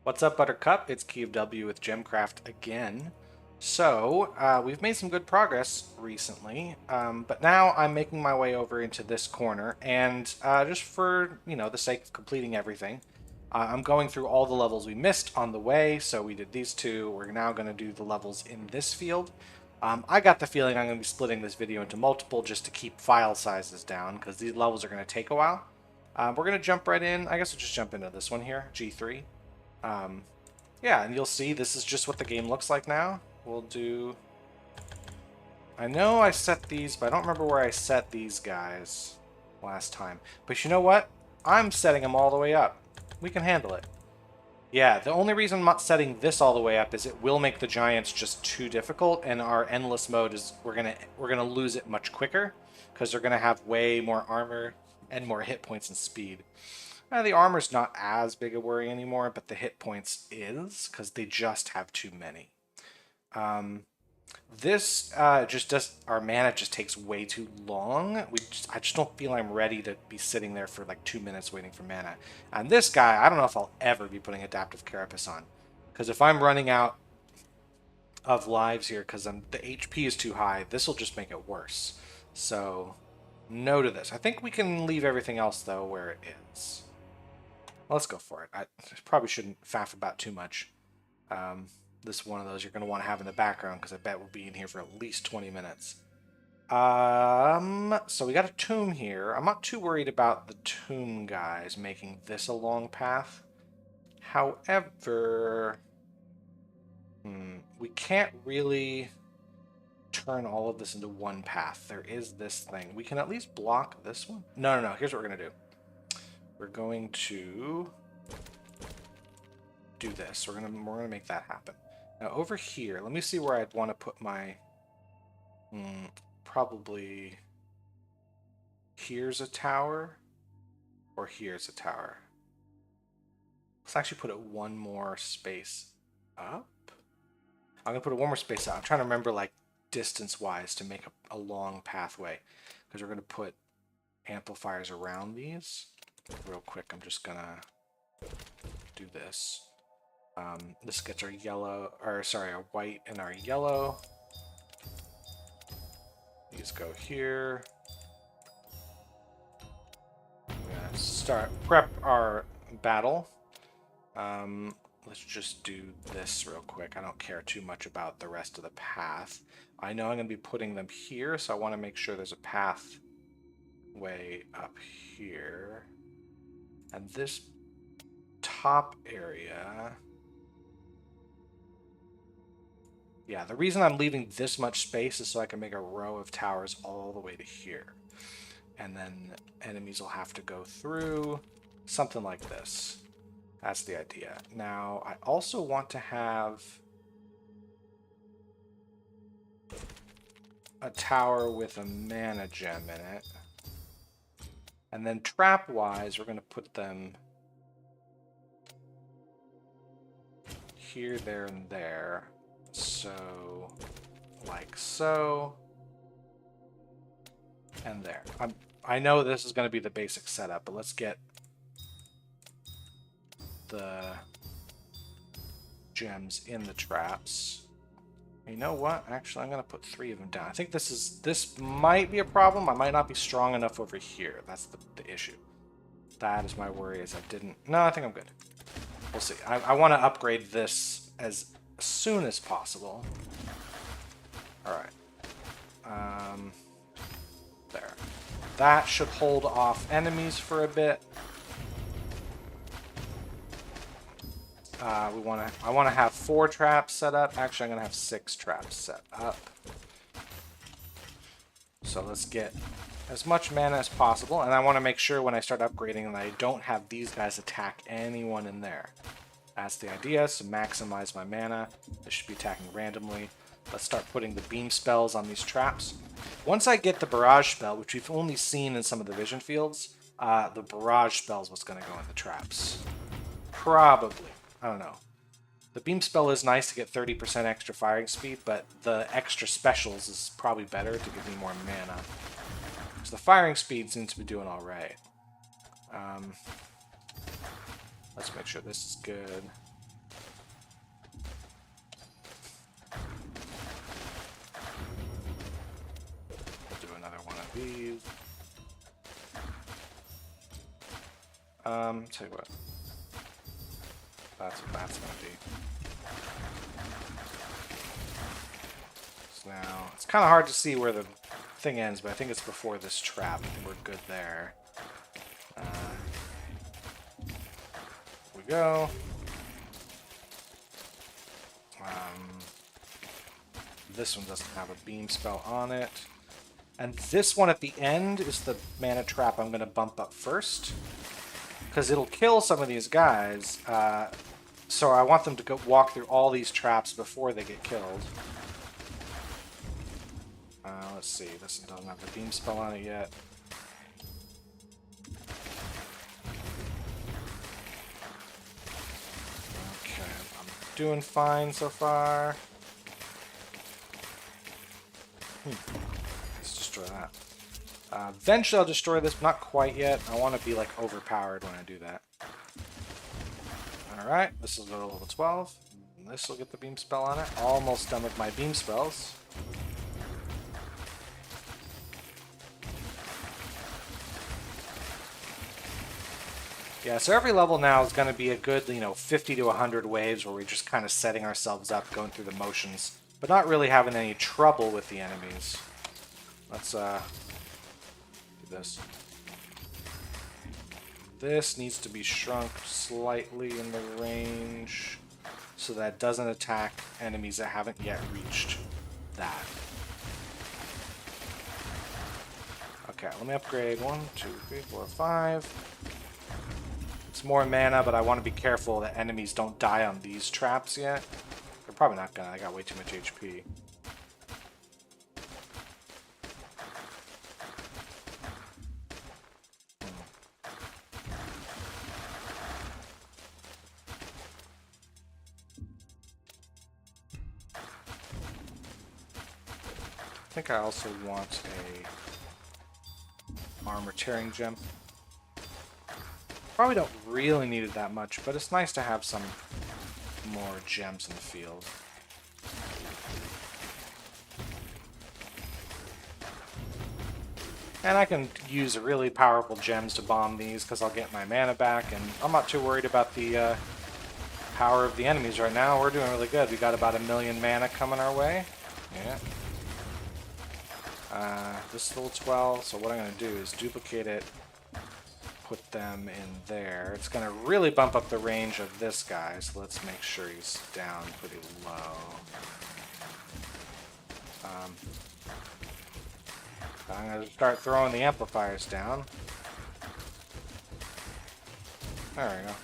What's up, Buttercup? It's KeyofW with Gemcraft again. So, we've made some good progress recently, but now I'm making my way over into this corner, and just for, the sake of completing everything, I'm going through all the levels we missed on the way. So we did these two. We're now going to do the levels in this field. I got the feeling I'm going to be splitting this video into multiple just to keep file sizes down, because these levels are going to take a while. We're going to jump right in. I guess we'll just jump into this one here, G3. Um, yeah, and you'll see this is just what the game looks like now. We'll do... I know I set these, but I don't remember where I set these guys last time. But you know what? I'm setting them all the way up. We can handle it. Yeah, the only reason I'm not setting this all the way up is it will make the giants just too difficult, and our endless mode is we're gonna lose it much quicker because they're gonna have way more armor and more hit points and speed. The armor's not as big a worry anymore, but the hit points is, because they just have too many. This just does, our mana just takes way too long. I just don't feel I'm ready to be sitting there for like 2 minutes waiting for mana. And this guy, I don't know if I'll ever be putting Adaptive Carapace on. Because if I'm running out of lives here because the HP is too high, this will just make it worse. So, no to this. I think we can leave everything else, though, where it is. Let's go for it. I probably shouldn't faff about too much. This is one of those you're going to want to have in the background because I bet we'll be in here for at least 20 minutes. So we got a tomb here. I'm not too worried about the tomb guys making this a long path. However, we can't really turn all of this into one path. There is this thing. We can at least block this one. No. Here's what we're going to do. We're going to do this. We're gonna make that happen. Now over here, let me see where I'd want to put my. Probably. Here's a tower, or here's a tower. Let's actually put it one more space up. I'm gonna put it one more space out. I'm trying to remember like distance-wise to make a long pathway, because we're gonna put amplifiers around these. Real quick, I'm just gonna do this. This gets our yellow, or sorry, our white and our yellow. These go here. We're gonna prep our battle. Let's just do this real quick. I don't care too much about the rest of the path. I know I'm gonna be putting them here, so I want to make sure there's a pathway up here. And this top area... Yeah, the reason I'm leaving this much space is so I can make a row of towers all the way to here. And then enemies will have to go through something like this. That's the idea. Now, I also want to have a tower with a mana gem in it. And then trap-wise, we're going to put them here, there, and there. So, like so. And there. I know this is going to be the basic setup, but let's get the gems in the traps. You know what? Actually, I'm going to put 3 of them down. I think this might be a problem. I might not be strong enough over here. That's the issue. That is my worry, is I didn't... No, I think I'm good. We'll see. I want to upgrade this as soon as possible. Alright. There. That should hold off enemies for a bit. I want to have 4 traps set up. Actually, I'm going to have 6 traps set up. So let's get as much mana as possible. And I want to make sure when I start upgrading that I don't have these guys attack anyone in there. That's the idea, so maximize my mana. This should be attacking randomly. Let's start putting the beam spells on these traps. Once I get the barrage spell, which we've only seen in some of the vision fields, the barrage spell is what's going to go in the traps. Probably. I don't know. The beam spell is nice to get 30% extra firing speed, but the extra specials is probably better to give me more mana. So the firing speed seems to be doing all right. Let's make sure this is good. these. Tell you what. That's what that's gonna be. So now, it's kind of hard to see where the thing ends, but I think it's before this trap. We're good there. Here we go. This one doesn't have a beam spell on it. And this one at the end is the mana trap I'm going to bump up first. Because it'll kill some of these guys. So I want them to go walk through all these traps before they get killed. Let's see. This one doesn't have the beam spell on it yet. Okay, I'm doing fine so far. Let's destroy that. Eventually I'll destroy this, but not quite yet. I want to be like overpowered when I do that. Alright, this will go to level 12. This will get the beam spell on it. Almost done with my beam spells. Yeah, so every level now is going to be a good, 50 to 100 waves where we're just kind of setting ourselves up, going through the motions, but not really having any trouble with the enemies. Let's do this. This needs to be shrunk slightly in the range so that it doesn't attack enemies that haven't yet reached that. Okay, let me upgrade 1, 2, 3, 4, 5. It's more mana, but I want to be careful that enemies don't die on these traps yet. They're probably not gonna, I got way too much HP. I think I also want a armor tearing gem. Probably don't really need it that much, but it's nice to have some more gems in the field. And I can use really powerful gems to bomb these because I'll get my mana back, and I'm not too worried about the power of the enemies right now. We're doing really good. We got about 1,000,000 mana coming our way. Yeah. This is level 12, so what I'm going to do is duplicate it, put them in there. It's going to really bump up the range of this guy, so let's make sure he's down pretty low. I'm going to start throwing the amplifiers down. There we go.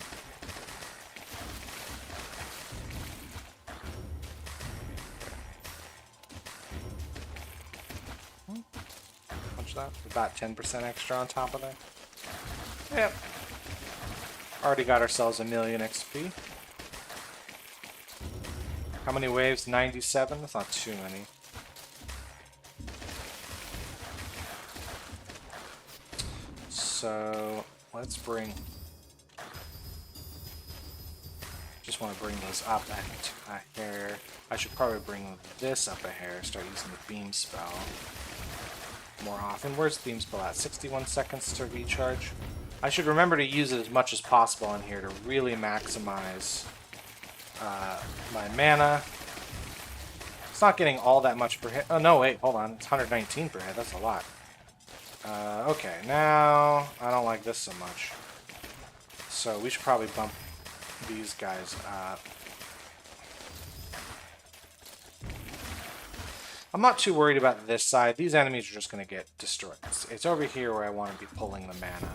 Punch that. About 10% extra on top of that. Yep. Already got ourselves 1,000,000 XP. How many waves? 97? That's not too many. So let's bring. Just want to bring those up a hair. I should probably bring this up a hair. Start using the beam spell more often. Where's the beam spell at? 61 seconds to recharge. I should remember to use it as much as possible in here to really maximize my mana. It's not getting all that much per hit. Oh no, wait, hold on. It's 119 per hit. That's a lot. Okay, now I don't like this so much. So we should probably bump these guys up. I'm not too worried about this side. These enemies are just going to get destroyed. It's over here where I want to be pulling the mana.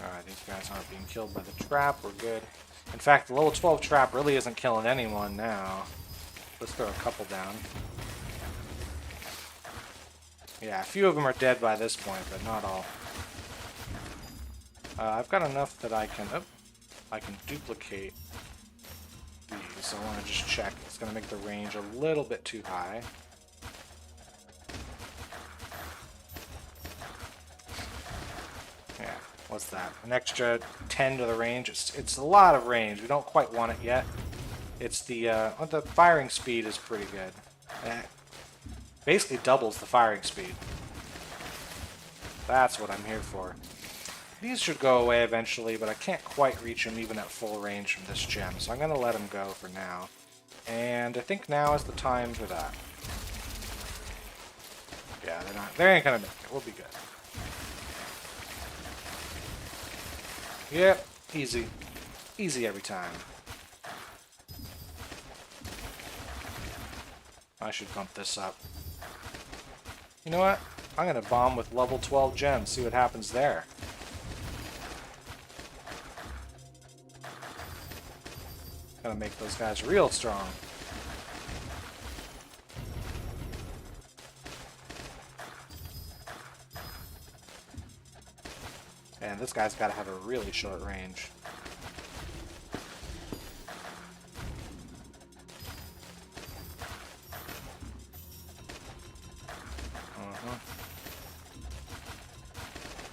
Alright, these guys aren't being killed by the trap. We're good. In fact, the level 12 trap really isn't killing anyone now. Let's throw a couple down. Yeah, a few of them are dead by this point, but not all. I've got enough that I can duplicate these. I want to just check. It's going to make the range a little bit too high. Yeah, what's that? An extra 10 to the range. It's a lot of range. We don't quite want it yet. It's the firing speed is pretty good. It basically doubles the firing speed. That's what I'm here for. These should go away eventually, but I can't quite reach them even at full range from this gem, so I'm going to let them go for now. And I think now is the time for that. Yeah, they ain't going to make it. We'll be good. Yep, easy. Easy every time. I should bump this up. You know what? I'm going to bomb with level 12 gems, see what happens there. Gonna make those guys real strong. And this guy's got to have a really short range.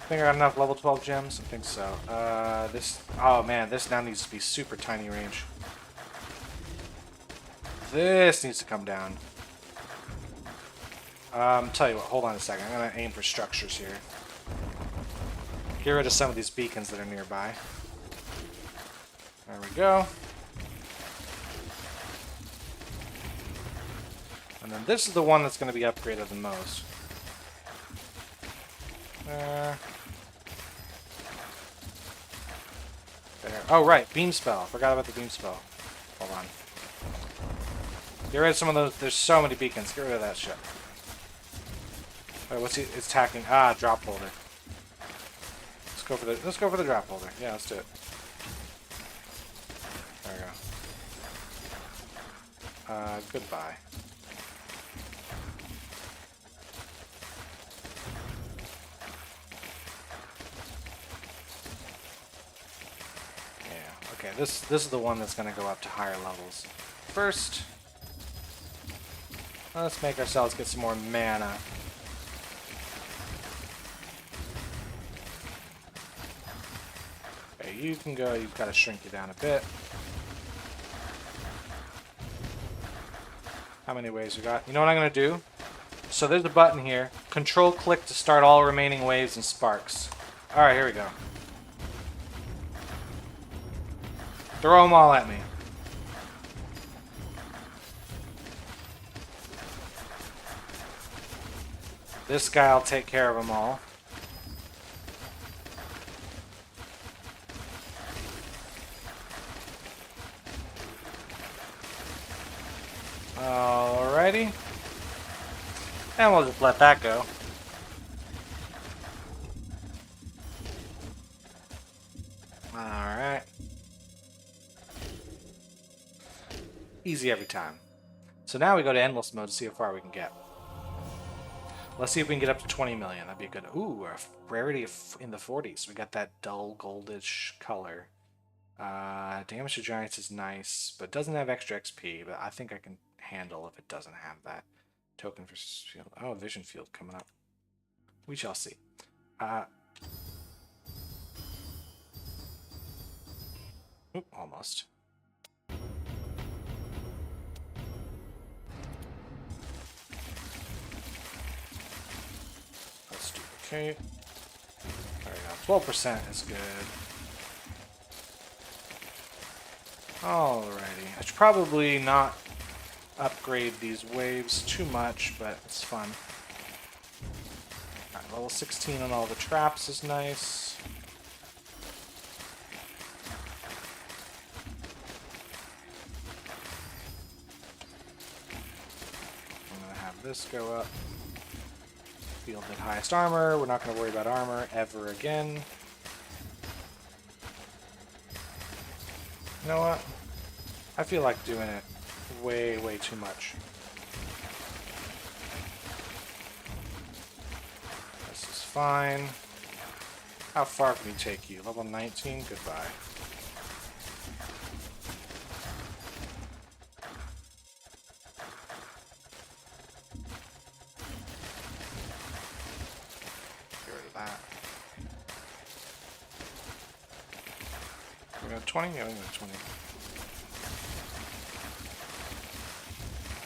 Think I got enough level 12 gems? I think so. Oh man, this now needs to be super tiny range. This needs to come down. Tell you what, hold on a second. I'm gonna aim for structures here. Get rid of some of these beacons that are nearby. There we go. And then this is the one that's gonna be upgraded the most. There. Oh, right. Beam spell. Forgot about the beam spell. Hold on. Get rid of some of those. There's so many beacons. Get rid of that shit. Alright, what's he? It's attacking. Ah, drop holder. Let's go for the drop holder. Yeah, let's do it. There we go. Goodbye. Okay, this is the one that's going to go up to higher levels. First, let's make ourselves get some more mana. Okay, you can go. You've got to shrink you down a bit. How many waves we got? You know what I'm going to do? So there's a button here. Control click to start all remaining waves and sparks. Alright, here we go. Throw them all at me. This guy will take care of them all. Alrighty. And we'll just let that go. Alright. Easy every time. So now we go to endless mode to see how far we can get. Let's see if we can get up to 20 million. That'd be a good... Ooh, a rarity in the 40s. We got that dull goldish color. Damage to giants is nice, but doesn't have extra XP. But I think I can handle if it doesn't have that. Token for field. Oh, vision field coming up. We shall see. Oop, almost. Let's duplicate. There we go. 12% is good. Alrighty. I should probably not upgrade these waves too much, but it's fun. Alright, level 16 on all the traps is nice. I'm going to have this go up. Fielded highest armor. We're not going to worry about armor ever again. You know what? I feel like doing it way, way too much. This is fine. How far can we take you? Level 19? Goodbye. Get rid of that. We got 20? Yeah, we got 20.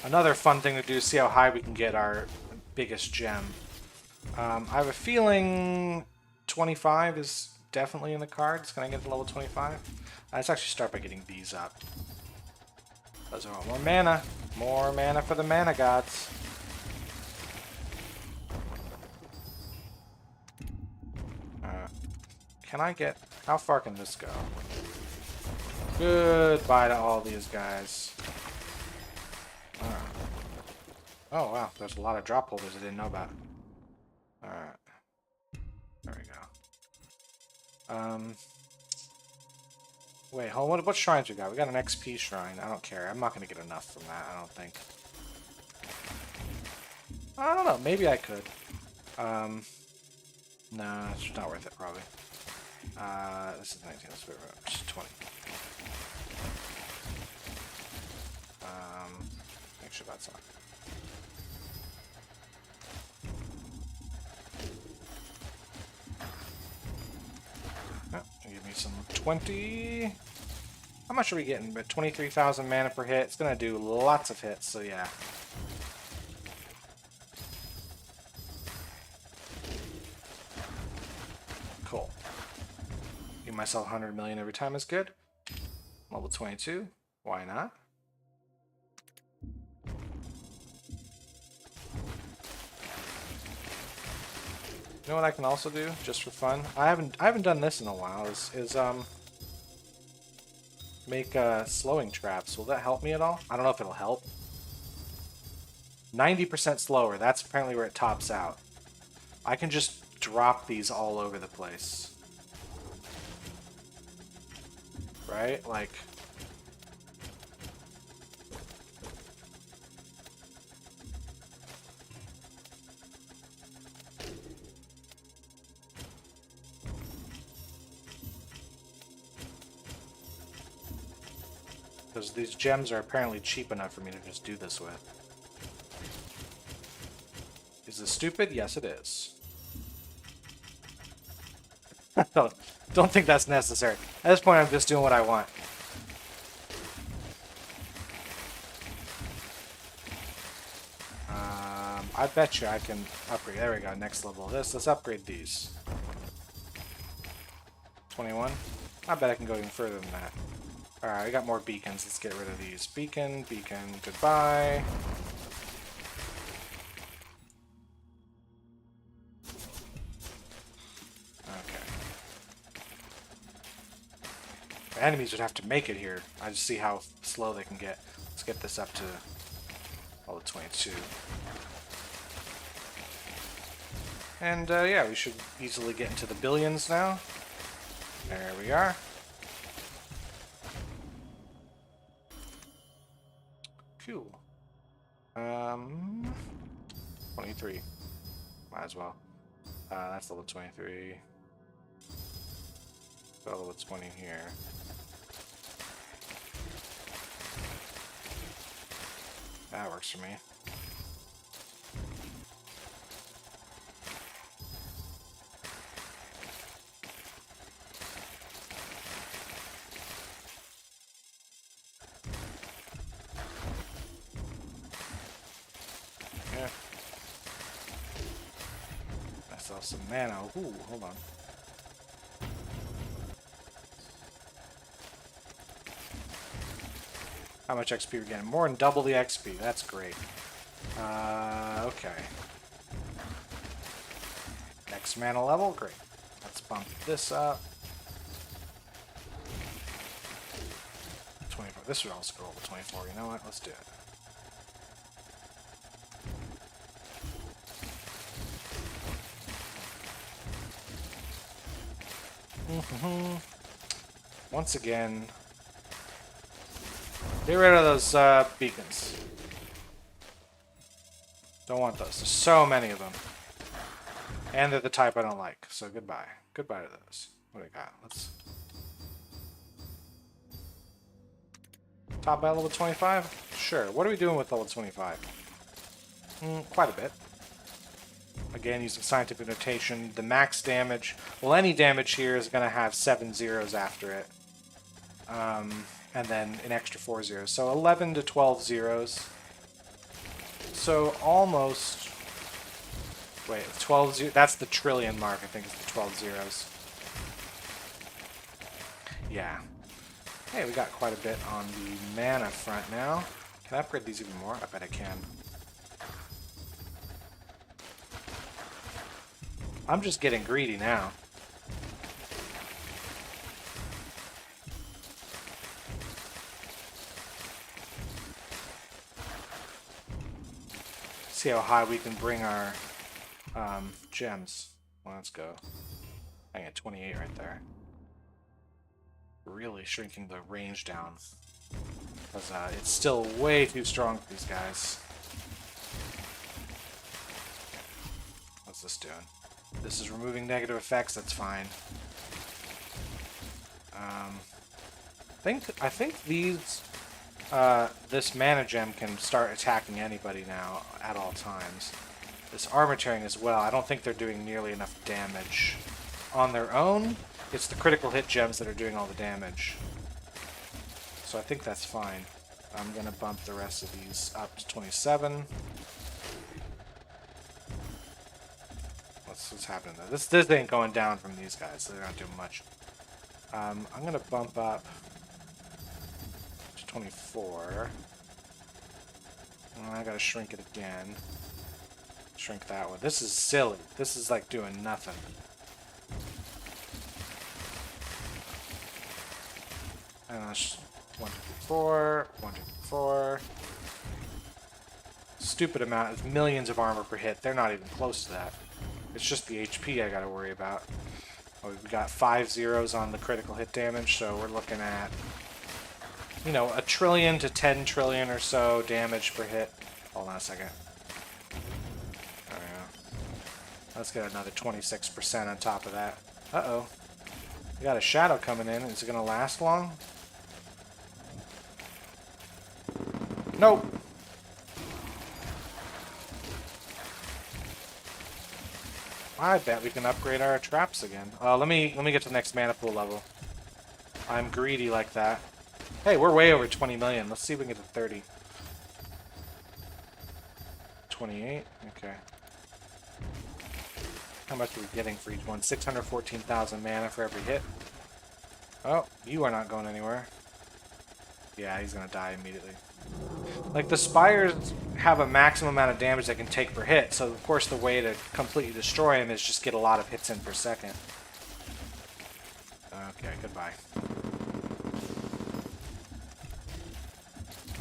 Another fun thing to do is see how high we can get our biggest gem. I have a feeling 25 is definitely in the cards. Can I get to level 25? Let's actually start by getting these up. Those are all more mana. More mana for the mana gods. Can I get... How far can this go? Goodbye to all these guys. Oh, wow. There's a lot of drop holders I didn't know about. Alright. There we go. Wait, hold on. What shrines we got? We got an XP shrine. I don't care. I'm not going to get enough from that, I don't think. I don't know. Maybe I could. No, it's not worth it, probably. This is 19. Let's put it 20. Make sure that's on. Give me some 20. How much are we getting? But 23,000 mana per hit. It's gonna do lots of hits, so yeah. Cool. Give myself 100 million every time is good. Level 22. Why not? You know what I can also do, just for fun? I haven't done this in a while. Is make slowing traps. Will that help me at all? I don't know if it'll help. 90% slower. That's apparently where it tops out. I can just drop these all over the place. Right? Like... Because these gems are apparently cheap enough for me to just do this with. Is this stupid? Yes, it is. Don't think that's necessary. At this point, I'm just doing what I want. I bet you I can upgrade. There we go. Next level of this. Let's upgrade these. 21. I bet I can go even further than that. Alright, we got more beacons. Let's get rid of these. Beacon, beacon, goodbye. Okay. The enemies would have to make it here. I just see how slow they can get. Let's get this up to level 22. And yeah, we should easily get into the billions now. There we are. Cool. 23. Might as well. That's level 23. Got level 20 here. That works for me. Yeah. I saw some mana. Ooh, hold on. How much XP we're getting? More than double the XP. That's great. Okay. Next mana level? Great. Let's bump this up. 24. This would also go over 24. You know what? Let's do it. Once again, get rid of those beacons. Don't want those. There's so many of them. And they're the type I don't like. So goodbye. Goodbye to those. What do we got? Let's... Top at level 25? Sure. What are we doing with level 25? Quite a bit. Again, using scientific notation, the max damage... Well, any damage here is going to have 7 zeros after it. And then an extra 4 zeros. So 11 to 12 zeros. So almost... Wait, 12 zeros. That's the trillion mark, I think, is the 12 zeros. Yeah. Hey, we got quite a bit on the mana front now. Can I upgrade these even more? I bet I can. I'm just getting greedy now. See how high we can bring our gems. Well, let's go. I got 28 right there. Really shrinking the range down. Because it's still way too strong for these guys. What's this doing? This is removing negative effects, that's fine. I think these this mana gem can start attacking anybody now at all times. This armor tearing as well. I don't think they're doing nearly enough damage on their own. It's the critical hit gems that are doing all the damage. So I think that's fine. I'm gonna bump the rest of these up to 27. What's happening there? This ain't going down from these guys, so they're not doing much. I'm gonna bump up to 24. I gotta shrink it again. Shrink that one. This is silly. This is like doing nothing. And 1, 2, 4, 1, 2, 4. Stupid amount of millions of armor per hit. They're not even close to that. It's just the HP I gotta worry about. Oh, we've got 5 zeros on the critical hit damage, so we're looking at, you know, 1 trillion to 10 trillion or so damage per hit. Hold on a second. There we go. Let's get another 26% on top of that. Uh-oh. We got a shadow coming in. Is it gonna last long? Nope. I bet we can upgrade our traps again. Let me get to the next mana pool level. I'm greedy like that. Hey, we're way over 20 million. Let's see if we can get to 30. 28? Okay. How much are we getting for each one? 614,000 mana for every hit. Oh, you are not going anywhere. Yeah, he's gonna die immediately. Like, the spires have a maximum amount of damage they can take per hit, so of course the way to completely destroy him is just get a lot of hits in per second. Okay, goodbye.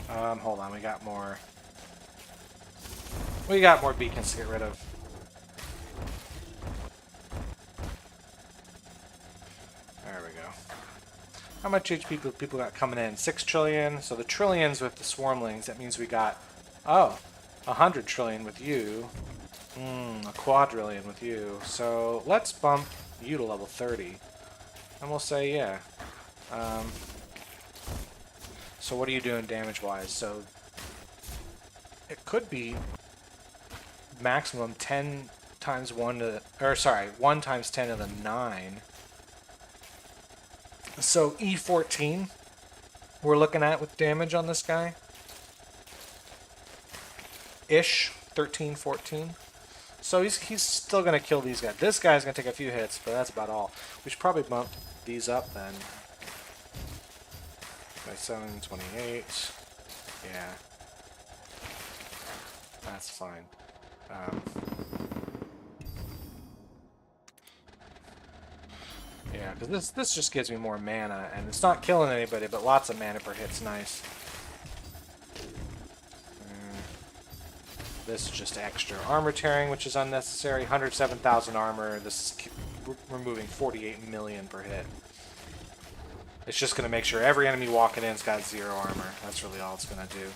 Hold on, we got more beacons to get rid of. There we go. How much HP people got coming in? 6 trillion. So the trillions with the swarmlings, that means we got, oh, 100 trillion with you. A quadrillion with you. So let's bump you to level 30. And we'll say, yeah. So what are you doing damage-wise? So it could be maximum 10 times 1 to, or sorry, 1 times 10 to the 9. So E14 we're looking at with damage on this guy. Ish, 13, 14. So he's still going to kill these guys. This guy's going to take a few hits, but that's about all. We should probably bump these up then. 27, 28. Yeah. That's fine. Yeah, because this just gives me more mana, and it's not killing anybody, but lots of mana per hit's nice. This is just extra armor tearing, which is unnecessary. 107,000 armor. This is removing 48 million per hit. It's just going to make sure every enemy walking in's got 0 armor. That's really all it's going to do.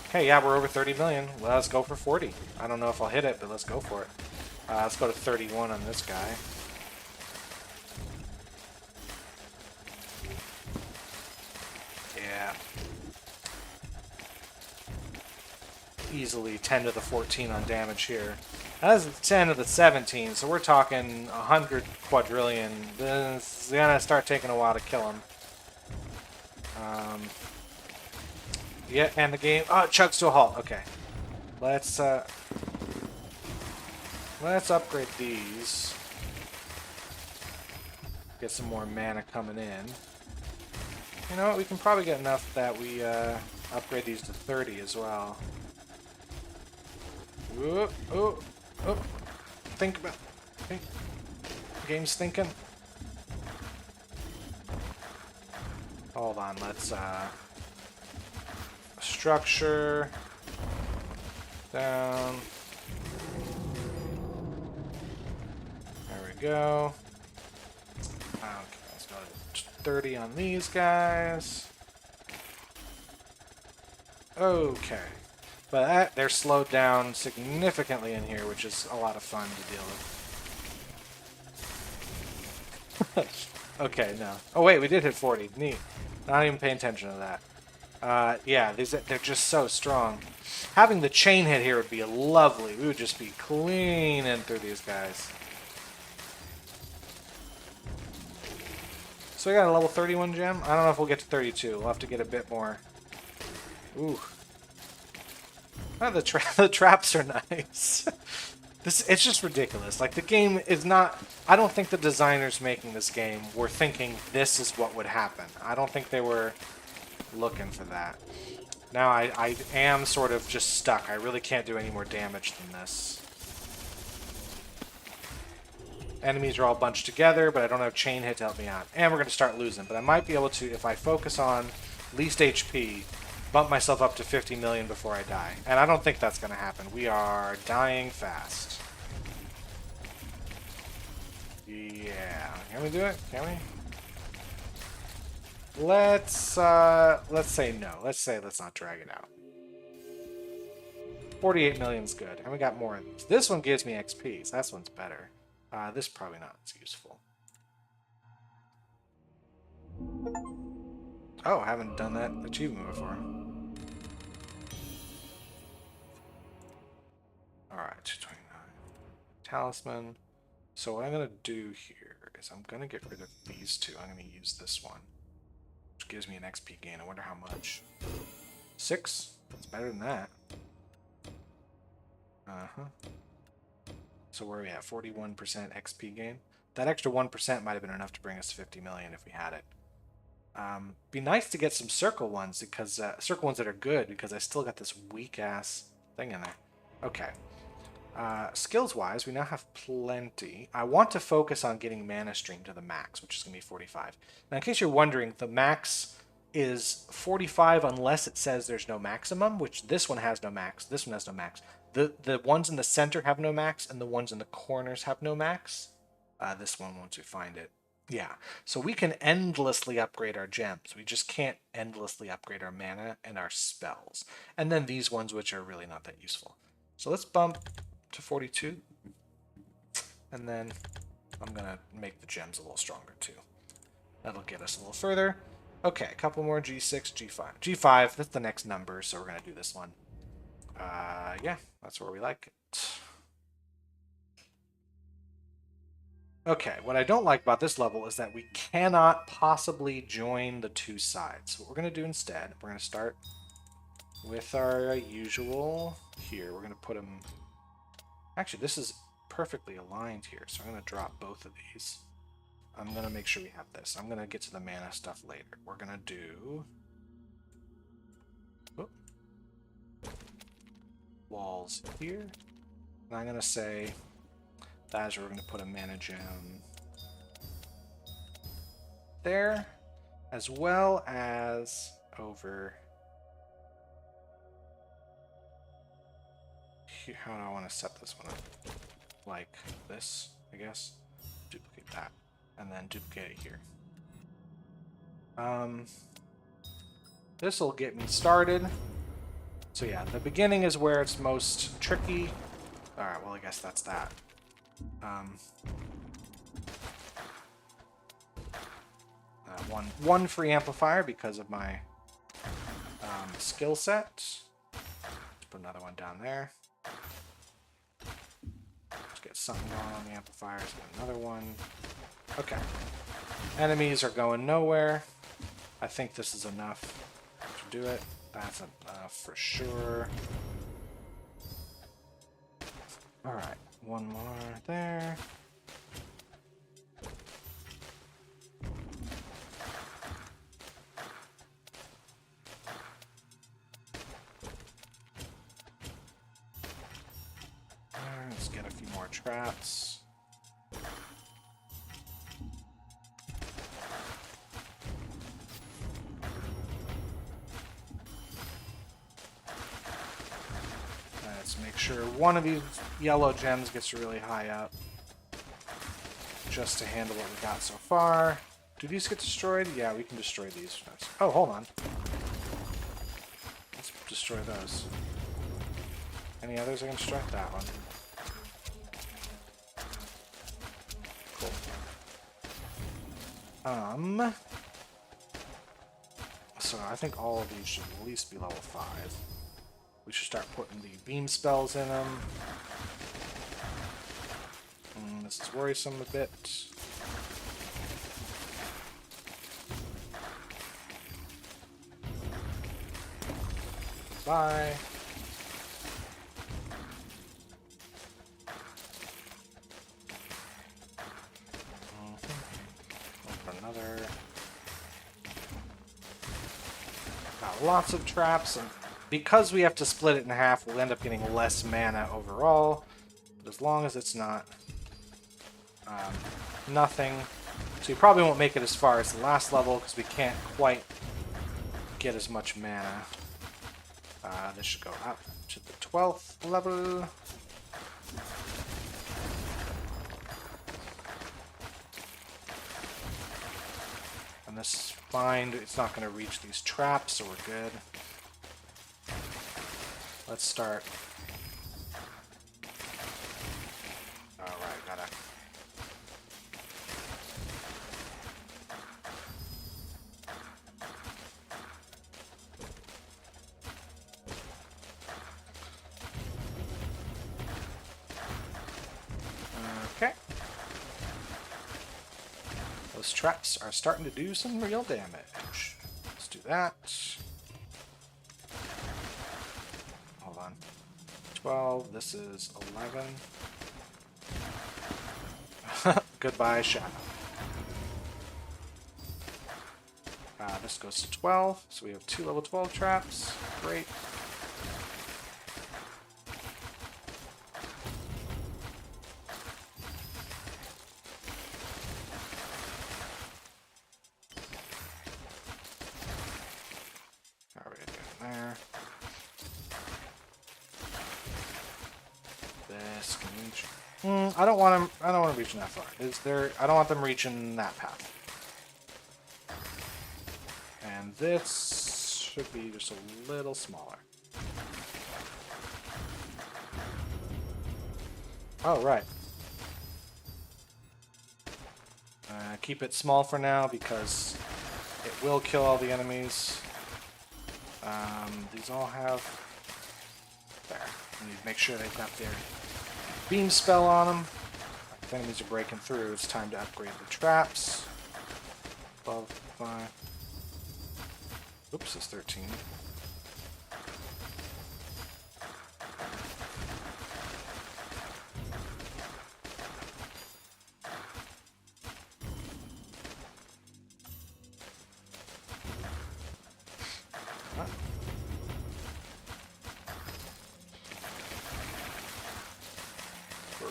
Okay, yeah, we're over 30 million. Well, let's go for 40. I don't know if I'll hit it, but let's go for it. Let's go to 31 on this guy. Yeah. Easily 10 to the 14 on damage here. That's 10 to the 17, so we're talking 100 quadrillion. This is gonna start taking a while to kill him. Yeah, and the game... Oh, it chugs to a halt. Okay. Let's upgrade these. Get some more mana coming in. You know what? We can probably get enough that we upgrade these to 30 as well. Ooh, ooh, ooh. Think. Game's thinking. Hold on, let's structure down. There we go. Okay, let's go to 30 on these guys. Okay. But they're slowed down significantly in here, which is a lot of fun to deal with. Okay, no. Oh wait, we did hit 40. Neat. Not even paying attention to that. Yeah, they're just so strong. Having the chain hit here would be lovely. We would just be cleaning through these guys. So we got a level 31 gem. I don't know if we'll get to 32. We'll have to get a bit more. Ooh. Oh, the traps are nice. It's just ridiculous. Like, the game is not... I don't think the designers making this game were thinking this is what would happen. I don't think they were looking for that. Now I am sort of just stuck. I really can't do any more damage than this. Enemies are all bunched together, but I don't have chain hit to help me out. And we're going to start losing. But I might be able to, if I focus on least HP... bump myself up to 50 million before I die. And I don't think that's going to happen. We are dying fast. Yeah. Can we do it? Can we? Let's say no. Let's not drag it out. 48 million's good. And we got more of these. This one gives me XP, so this one's better. This probably not as useful. Oh, I haven't done that achievement before. Alright, 229. Talisman. So what I'm going to do here is I'm going to get rid of these two. I'm going to use this one, which gives me an XP gain. I wonder how much. 6? That's better than that. Uh-huh. So where are we at? 41% XP gain? That extra 1% might have been enough to bring us to 50 million if we had it. Be nice to get some circle ones because circle ones that are good because I still got this weak ass thing in there. Okay. Skills wise, we now have plenty. I want to focus on getting mana stream to the max, which is going to be 45. Now, in case you're wondering, the max is 45 unless it says there's no maximum, which this one has no max. This one has no max. The ones in the center have no max, and the ones in the corners have no max. This one, once we find it. Yeah, so we can endlessly upgrade our gems. We just can't endlessly upgrade our mana and our spells. And then these ones, which are really not that useful. So let's bump to 42. And then I'm going to make the gems a little stronger too. That'll get us a little further. Okay, a couple more. G6, G5. G5, that's the next number, so we're going to do this one. Yeah, that's where we like it. Okay, what I don't like about this level is that we cannot possibly join the two sides. So what we're going to do instead, we're going to start with our usual here. We're going to put them... Actually, this is perfectly aligned here, so I'm going to drop both of these. I'm going to make sure we have this. I'm going to get to the mana stuff later. We're going to do... walls here. And I'm going to say... that's where we're going to put a mana gem there, as well as over here. How do I want to set this one up? Like this, I guess. Duplicate that, and then duplicate it here. This will get me started. So yeah, the beginning is where it's most tricky. All right, well I guess that's that. One free amplifier because of my skill set. Let's put another one down there. Let's get something going on the amplifiers. Get another one. Okay. Enemies are going nowhere. I think this is enough to do it. That's enough for sure. Alright, one more there. Let's get a few more traps. Let's make sure one of these yellow gems gets really high up. Just to handle what we got so far. Do these get destroyed? Yeah, we can destroy these. Oh, hold on. Let's destroy those. Any others I can destroy? That one. Cool. So I think all of these should at least be level 5. We should start putting the beam spells in them. This is worrisome a bit. Bye. Another. Got lots of traps, and because we have to split it in half, we'll end up getting less mana overall. But as long as it's not nothing, so you probably won't make it as far as the last level because we can't quite get as much mana. This should go up to the 12th level. And this bind, it's not going to reach these traps, so we're good. Let's start. Alright, gotta. Okay. Those traps are starting to do some real damage. Let's do that. Hold on. 12. This is 11. Goodbye, Shadow. This goes to 12, so we have 2 level 12 traps. Great. There. This can reach. I don't want them. I don't want them reaching that far. Is there? I don't want them reaching that path. And this should be just a little smaller. Oh right. Keep it small for now because it will kill all the enemies. These all have... There. We need to make sure they've got their beam spell on them. If enemies are breaking through, it's time to upgrade the traps. 12, 5. Oops, it's 13.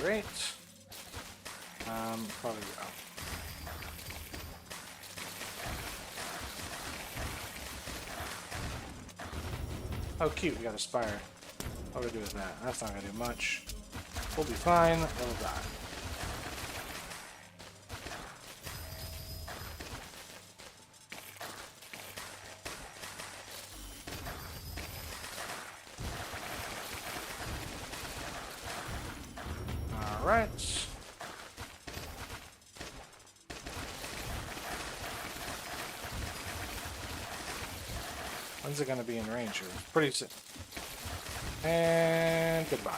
Great. Probably go. Oh, cute, we got a spire. What do we do with that? That's not gonna do much. We'll be fine, it'll die. Alright. When's it gonna be in range here? Pretty soon. And goodbye.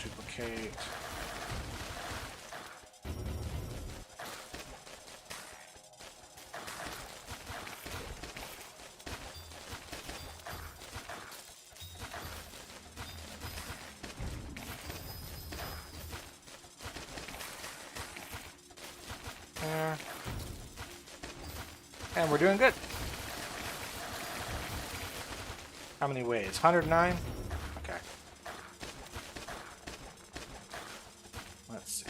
Duplicate. And we're doing good. How many waves? 109? Okay. Let's see.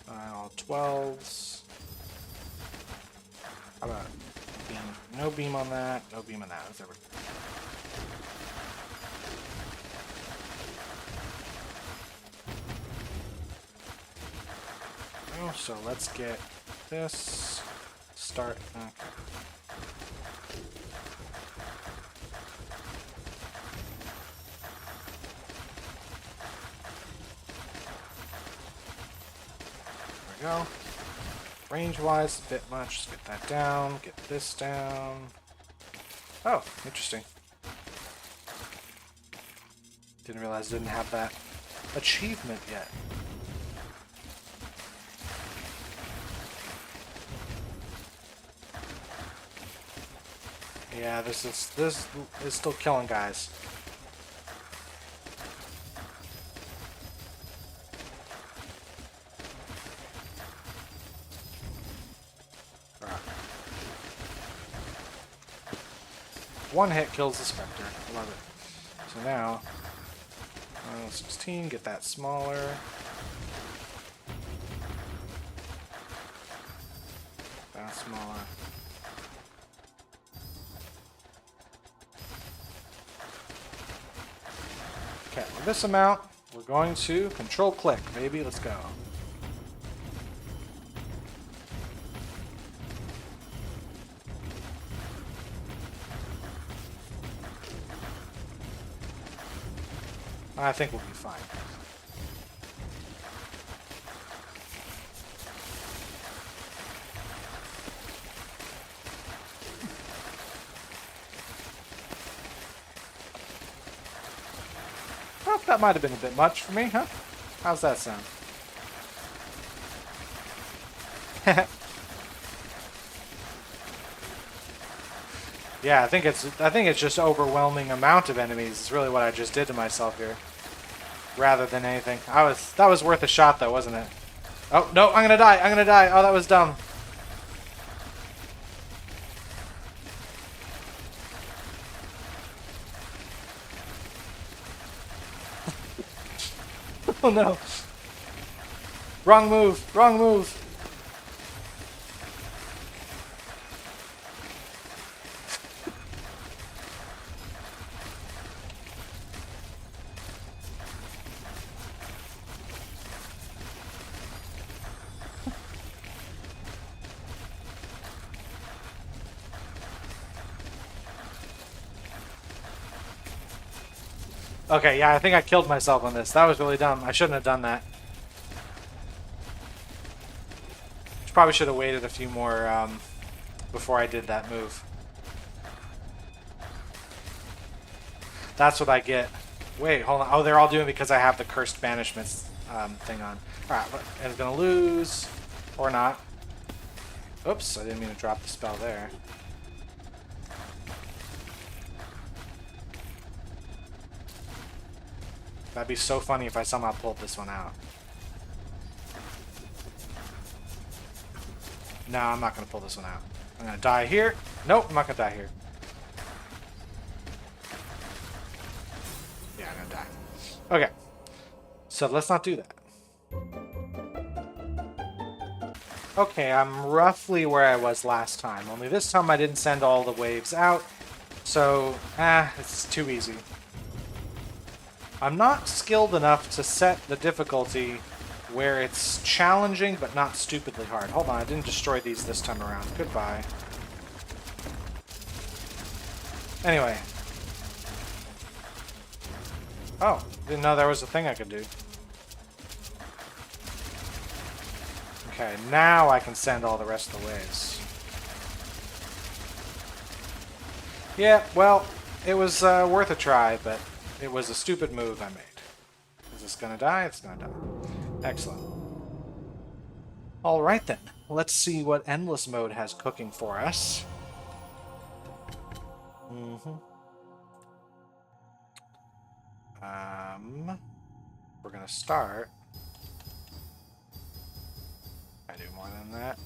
All 12s. How about beam? No beam on that. No beam on that. There we go. Oh, so let's get this. Start. Okay. There we go. Range-wise, a bit much. Let's get that down. Get this down. Oh, interesting. Didn't realize I didn't have that achievement yet. Yeah, this is still killing guys. All right. One hit kills the Spectre. Love it. So now, 16, get that smaller. That smaller. Okay, with this amount, we're going to control click, baby. Let's go. I think we'll be fine. Well, that might have been a bit much for me, huh? How's that sound? Yeah, I think it's just overwhelming amount of enemies is really what I just did to myself here. Rather than anything. That was worth a shot though, wasn't it? Oh, no, I'm gonna die. I'm gonna die. Oh, that was dumb. Oh no. Wrong move. Wrong move. Okay, yeah, I think I killed myself on this. That was really dumb. I shouldn't have done that. Probably should have waited a few more before I did that move. That's what I get. Wait, hold on. Oh, they're all doing it because I have the cursed banishments thing on. Alright, and it's gonna lose. Or not. Oops, I didn't mean to drop the spell there. That'd be so funny if I somehow pulled this one out. No, I'm not going to pull this one out. I'm going to die here. Nope, I'm not going to die here. Yeah, I'm going to die. Okay. So let's not do that. Okay, I'm roughly where I was last time. Only this time I didn't send all the waves out. So, it's too easy. I'm not skilled enough to set the difficulty where it's challenging but not stupidly hard. Hold on, I didn't destroy these this time around. Goodbye. Anyway. Oh, didn't know there was a thing I could do. Okay, now I can send all the rest of the waves. Yeah, well, it was worth a try, but it was a stupid move I made. Is this gonna die? It's gonna die. Excellent. Alright then, let's see what Endless Mode has cooking for us. We're gonna start. I do more than that.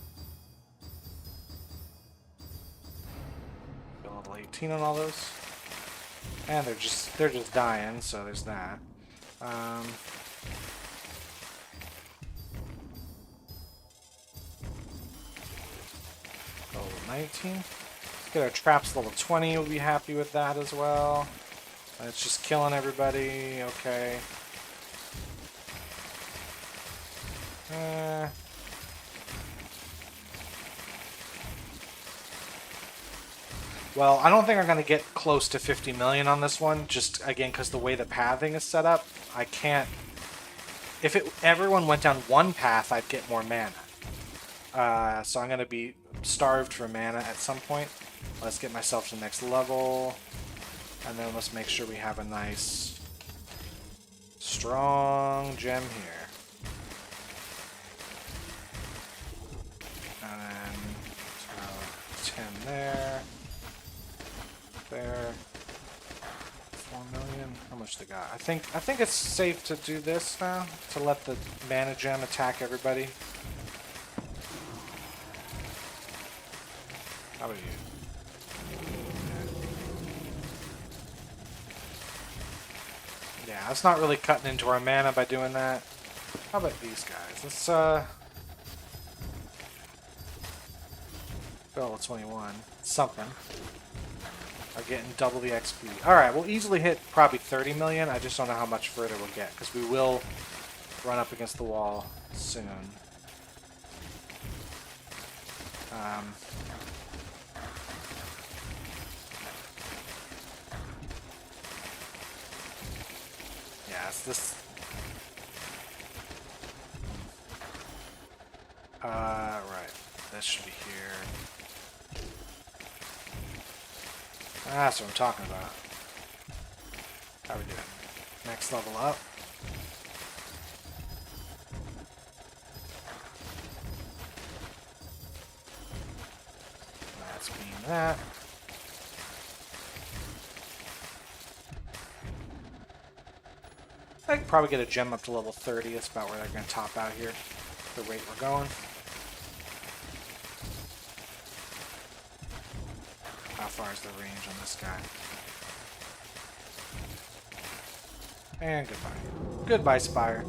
level 18 on all those. And they're just dying, so there's that. Level 19. Let's get our traps level 20. We'll be happy with that as well. It's just killing everybody. Okay. Well, I don't think I'm going to get close to 50 million on this one, just, again, because the way the pathing is set up, I can't... If everyone went down one path, I'd get more mana. So I'm going to be starved for mana at some point. Let's get myself to the next level, and then let's make sure we have a nice, strong gem here. And then 10 there. There. 4 million. How much they got? I think it's safe to do this now, to let the mana gem attack everybody. How about you? Yeah, that's not really cutting into our mana by doing that. How about these guys? Let's level 21. Something. Are getting double the XP. Alright, we'll easily hit probably 30 million. I just don't know how much further we'll get, because we will run up against the wall soon. Yeah, it's this... right. This should be here. That's what I'm talking about. How we doing? Next level up. That's being that. I could probably get a gem up to level 30. That's about where they're going to top out here. The rate we're going. How far is the range on this guy? And goodbye. Goodbye, Spire.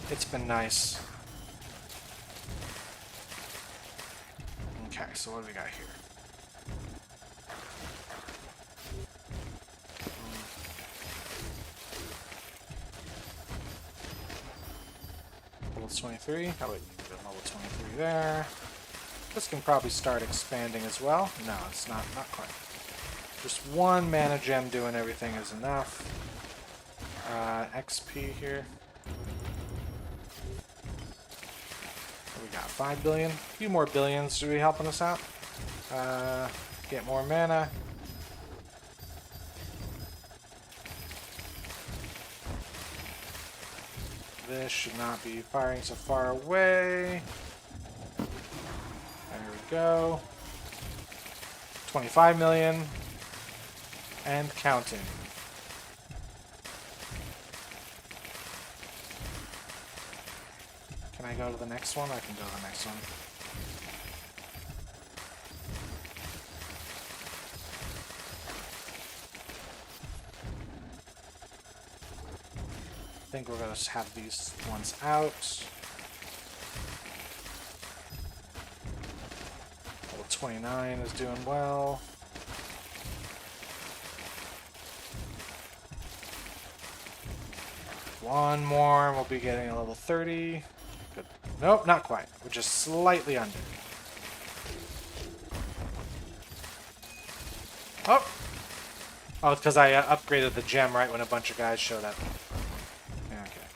It's been nice. Okay, so what do we got here? Level 23. How about you go level 23 there? This can probably start expanding as well. No, it's not quite. Just one mana gem doing everything is enough. XP here. We got 5 billion. A few more billions should be helping us out. Get more mana. This should not be firing so far away. There we go. 25 million. And counting. Can I go to the next one? I can go to the next one. I think we're going to have these ones out. Level 29 is doing well. One more and we'll be getting a level 30. Good. Nope, not quite. We're just slightly under. Oh! Oh, it's because I upgraded the gem right when a bunch of guys showed up. Yeah, okay.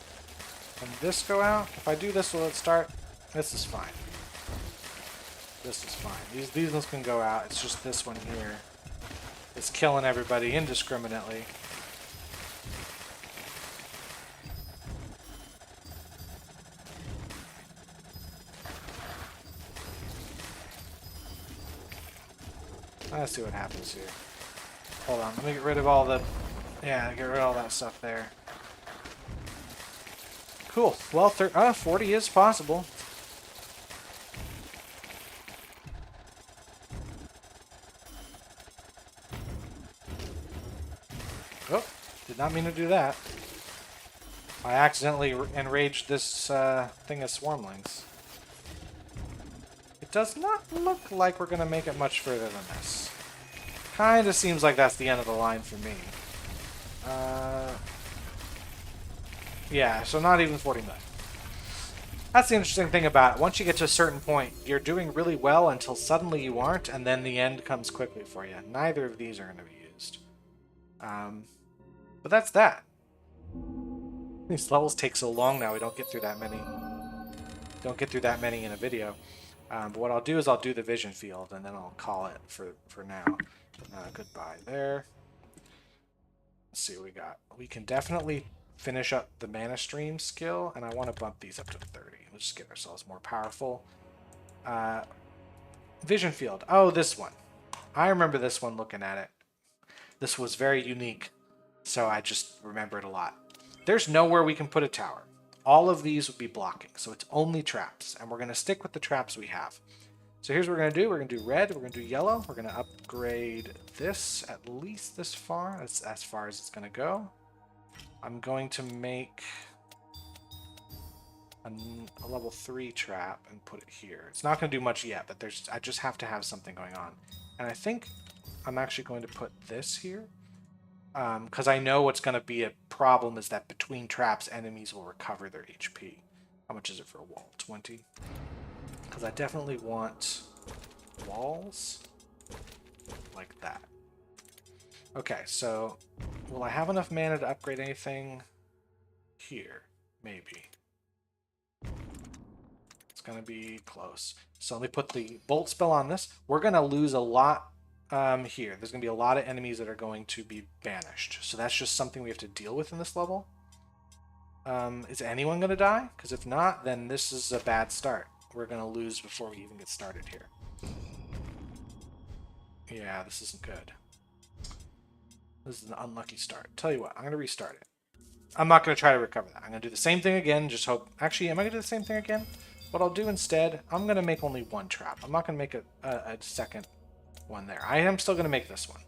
Can this go out? If I do this, will it start? This is fine. This is fine. These ones can go out. It's just this one here. It's killing everybody indiscriminately. Let's see what happens here. Hold on, let me get rid of all the... Yeah, get rid of all that stuff there. Cool. Well, 40 is possible. Did not mean to do that. I accidentally enraged this thing of swarmlings. It does not look like we're going to make it much further than this. Kind of seems like that's the end of the line for me. Yeah, so not even 40 million. That's the interesting thing about it. Once you get to a certain point, you're doing really well until suddenly you aren't, and then the end comes quickly for you. Neither of these are going to be used. But that's that. These levels take so long now, we don't get through that many. Don't get through that many in a video. But what I'll do is I'll do the vision field, and then I'll call it for now. Goodbye there. Let's see what we got. We can definitely finish up the mana stream skill, and I want to bump these up to 30. Let's just get ourselves more powerful. Vision field. Oh, this one. I remember this one looking at it. This was very unique, so I just remember it a lot. There's nowhere we can put a tower. All of these would be blocking, so it's only traps, and we're going to stick with the traps we have. So here's what we're going to do. We're going to do red, we're going to do yellow, we're going to upgrade this at least this far. That's as far as it's going to go. I'm going to make a level 3 trap and put it here. It's not going to do much yet, but I just have to have something going on. And I think I'm actually going to put this here. Because I know what's going to be a problem is that between traps, enemies will recover their HP. How much is it for a wall? 20? Because I definitely want walls like that. Okay, so will I have enough mana to upgrade anything here? Maybe. It's going to be close. So let me put the bolt spell on this. We're going to lose a lot here. There's going to be a lot of enemies that are going to be banished. So that's just something we have to deal with in this level. Is anyone going to die? Because if not, then this is a bad start. We're going to lose before we even get started here. Yeah, this isn't good. This is an unlucky start. Tell you what, I'm going to restart it. I'm not going to try to recover that. I'm going to do the same thing again, just hope... Actually, am I going to do the same thing again? What I'll do instead, I'm going to make only one trap. I'm not going to make a second one there. I am still going to make this one.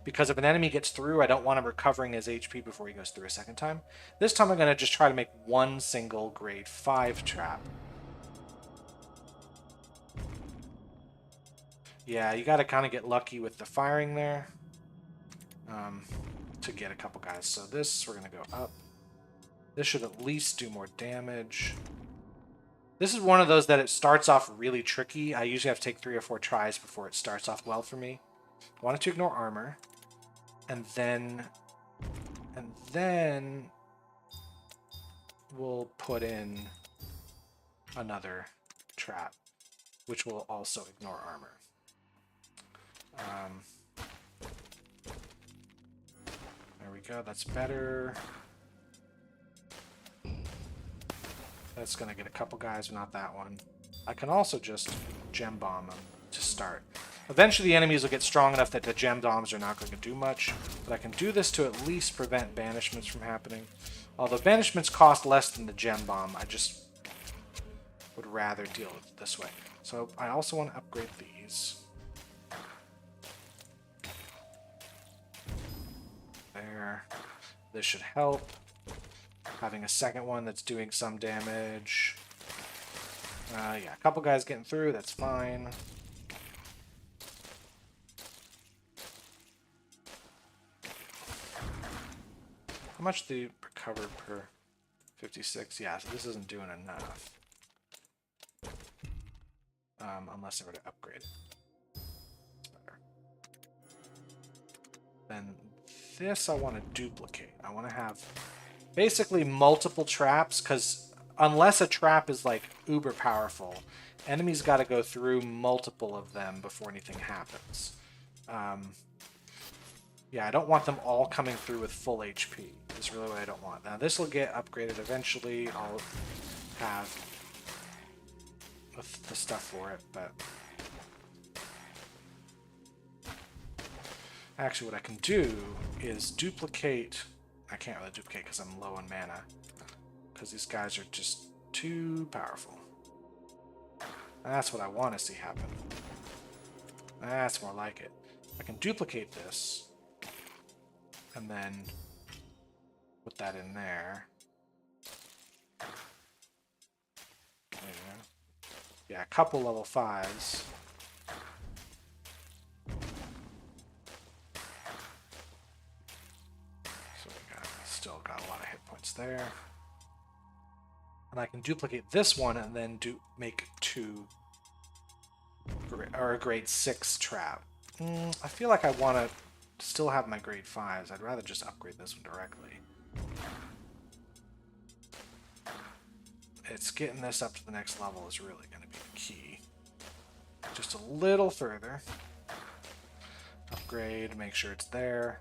Because if an enemy gets through, I don't want him recovering his HP before he goes through a second time. This time I'm going to just try to make one single grade 5 trap. Yeah, you got to kind of get lucky with the firing there. To get a couple guys. So this, we're going to go up. This should at least do more damage. This is one of those that it starts off really tricky. I usually have to take 3 or 4 tries before it starts off well for me. I wanted to ignore armor. And then we'll put in another trap, which will also ignore armor. There we go, that's better. That's going to get a couple guys, but not that one. I can also just gem bomb them to start. Eventually the enemies will get strong enough that the gem bombs are not going to do much, but I can do this to at least prevent banishments from happening. Although banishments cost less than the gem bomb, I just would rather deal with it this way. So I also want to upgrade these. There. This should help. Having a second one that's doing some damage. Yeah, a couple guys getting through, that's fine. How much do you recover per 56? Yeah, so this isn't doing enough. Unless I were to upgrade it. It's better. Then this I want to duplicate. I want to have basically multiple traps, because unless a trap is like uber powerful, enemies got to go through multiple of them before anything happens. Yeah, I don't want them all coming through with full HP. That's really what I don't want. Now this will get upgraded eventually. I'll have the stuff for it, but actually what I can do is duplicate. I can't really duplicate because I'm low on mana, because these guys are just too powerful. That's what I want to see happen. That's more like it. I can duplicate this, and then Put that in there. There you go. Yeah, a couple level 5s. So we still got a lot of hit points there. And I can duplicate this one and then make 2 or a grade 6 trap. I feel like I want to still have my grade 5s. I'd rather just upgrade this one directly. It's getting this up to the next level is really going to be the key. Just a little further. Upgrade, make sure it's there.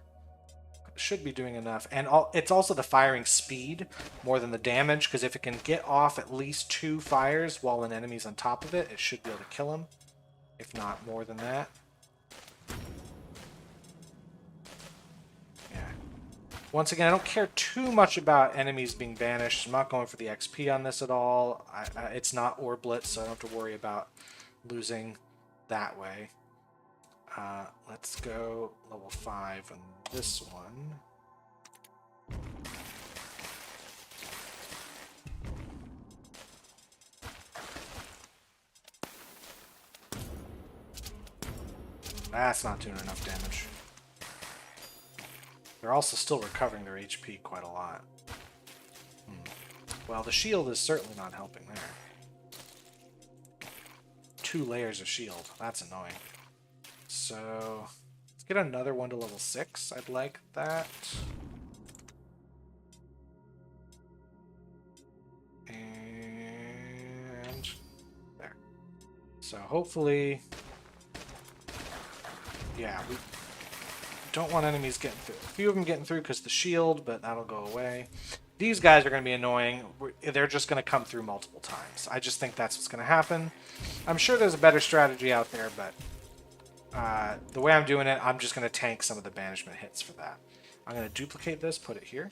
Should be doing enough. And it's also the firing speed more than the damage, because if it can get off at least 2 fires while an enemy's on top of it, it should be able to kill him. If not more than that. Yeah. Once again, I don't care too much about enemies being banished. I'm not going for the XP on this at all. It's not Orb Blitz, so I don't have to worry about losing that way. Let's go level 5 on this one. That's not doing enough damage. They're also still recovering their HP quite a lot. Well, the shield is certainly not helping there. 2 layers of shield. That's annoying. So, let's get another one to level 6. I'd like that. And there. So hopefully, yeah, we don't want enemies getting through. A few of them getting through because of the shield, but that'll go away. These guys are going to be annoying. They're just going to come through multiple times. I just think that's what's going to happen. I'm sure there's a better strategy out there, but the way I'm doing it, I'm just going to tank some of the banishment hits for that. I'm going to duplicate this, put it here.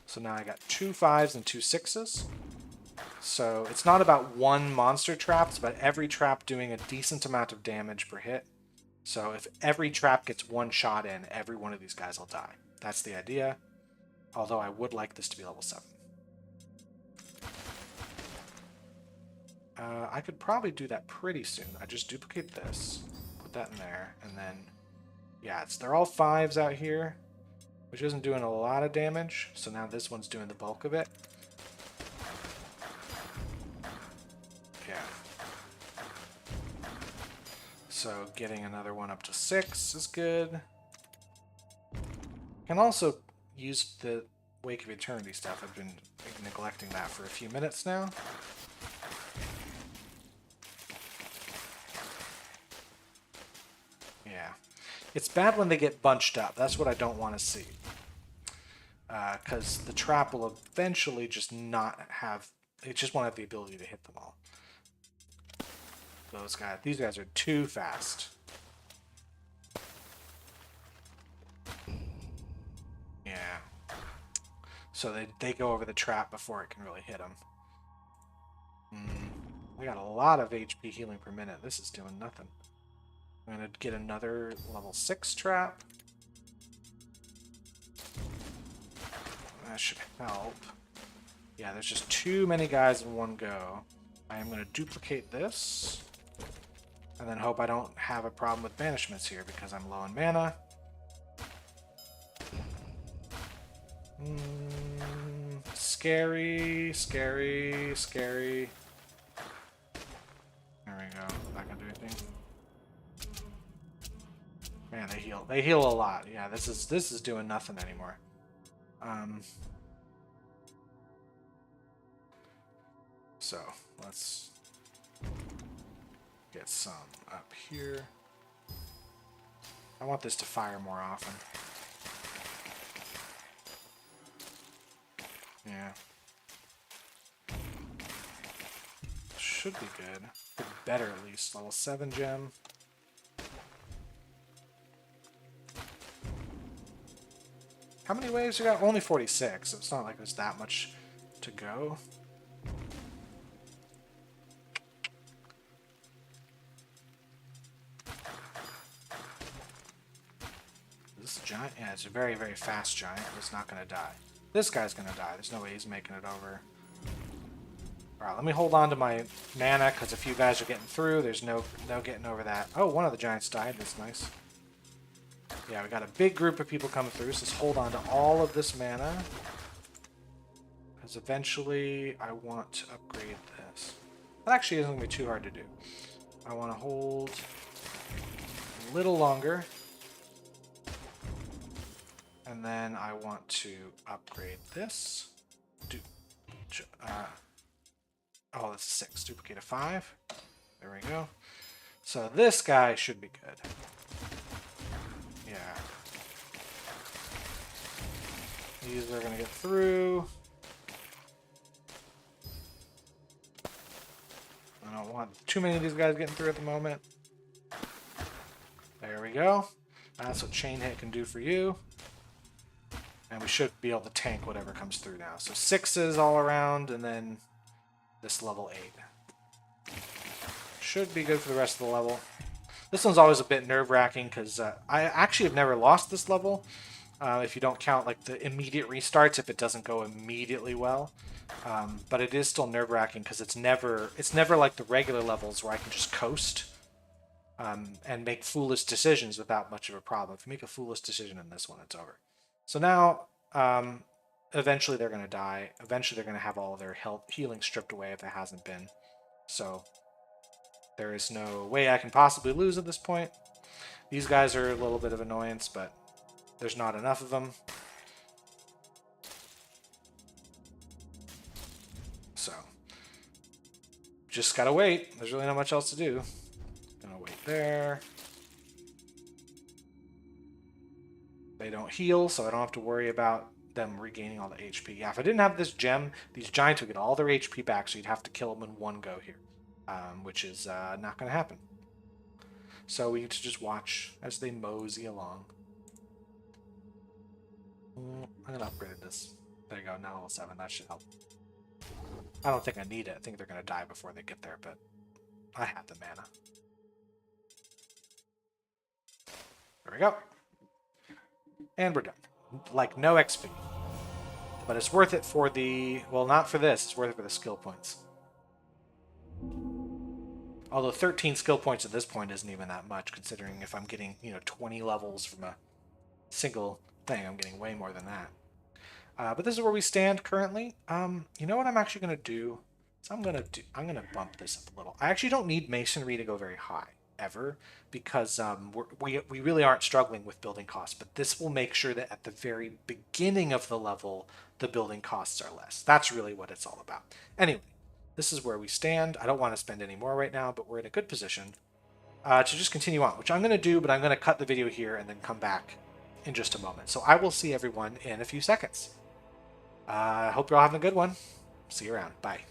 So now I got 2 5s and 2 6s. So it's not about one monster trap, it's about every trap doing a decent amount of damage per hit. So if every trap gets 1 shot in, every one of these guys will die. That's the idea. Although I would like this to be level 7. I could probably do that pretty soon. I just duplicate this, put that in there, and then, yeah, they're all 5s out here, which isn't doing a lot of damage. So now this one's doing the bulk of it. Yeah. So getting another one up to 6 is good. Can also use the Wake of Eternity stuff. I've been neglecting that for a few minutes now. Yeah. It's bad when they get bunched up. That's what I don't want to see. Because the trap will eventually just not have... It just won't have the ability to hit them all. These guys are too fast. Yeah. So they go over the trap before it can really hit them. We got a lot of HP healing per minute. This is doing nothing. I'm going to get another level 6 trap. That should help. Yeah, there's just too many guys in one go. I am going to duplicate this. And then hope I don't have a problem with banishments here because I'm low on mana. Scary, scary, scary. There we go. Not gonna do anything. Man, they heal. They heal a lot. Yeah, this is doing nothing anymore. So let's get some up here. I want this to fire more often. Yeah. Should be good. Could be better at least. Level 7 gem. How many waves you got? Only 46, so it's not like there's that much to go. Is this a giant? Yeah, it's a very, very fast giant. It's not going to die. This guy's going to die. There's no way he's making it over. Alright, let me hold on to my mana, because if you guys are getting through, there's no getting over that. Oh, one of the giants died. That's nice. Yeah, we got a big group of people coming through, so let's hold on to all of this mana. Because eventually I want to upgrade this. That actually isn't going to be too hard to do. I want to hold a little longer. And then I want to upgrade this. Oh, that's a 6. Duplicate a 5. There we go. So this guy should be good. Yeah. These are going to get through. I don't want too many of these guys getting through at the moment. There we go. That's what chain hit can do for you. And we should be able to tank whatever comes through now. So 6s all around, and then this level 8. Should be good for the rest of the level. This one's always a bit nerve-wracking because I actually have never lost this level. If you don't count like the immediate restarts, if it doesn't go immediately well. But it is still nerve-wracking because it's never like the regular levels where I can just coast and make foolish decisions without much of a problem. If you make a foolish decision in this one, it's over. So now, eventually they're going to die. Eventually they're going to have all of their healing stripped away if it hasn't been. So there is no way I can possibly lose at this point. These guys are a little bit of annoyance, but there's not enough of them. So, just gotta wait. There's really not much else to do. Gonna wait there. They don't heal, so I don't have to worry about them regaining all the HP. Yeah, if I didn't have this gem, these giants would get all their HP back, so you'd have to kill them in one go here, which is not going to happen. So we get to just watch as they mosey along. I'm going to upgrade this. There you go, now level 7. That should help. I don't think I need it. I think they're going to die before they get there, but I have the mana. There we go. And we're done. Like, no XP. But it's worth it for the... Well, not for this. It's worth it for the skill points. Although 13 skill points at this point isn't even that much, considering if I'm getting, 20 levels from a single thing, I'm getting way more than that. But this is where we stand currently. You know what I'm actually going to do? So I'm going to bump this up a little. I actually don't need masonry to go very high. Ever, because we really aren't struggling with building costs, but this will make sure that at the very beginning of the level the building costs are less. That's really what it's all about. Anyway, this is where we stand. I don't want to spend any more right now, but we're in a good position to just continue on, which I'm going to do, but I'm going to cut the video here and then come back in just a moment. So I will see everyone in a few seconds. I hope you're all having a good one. See you around. Bye.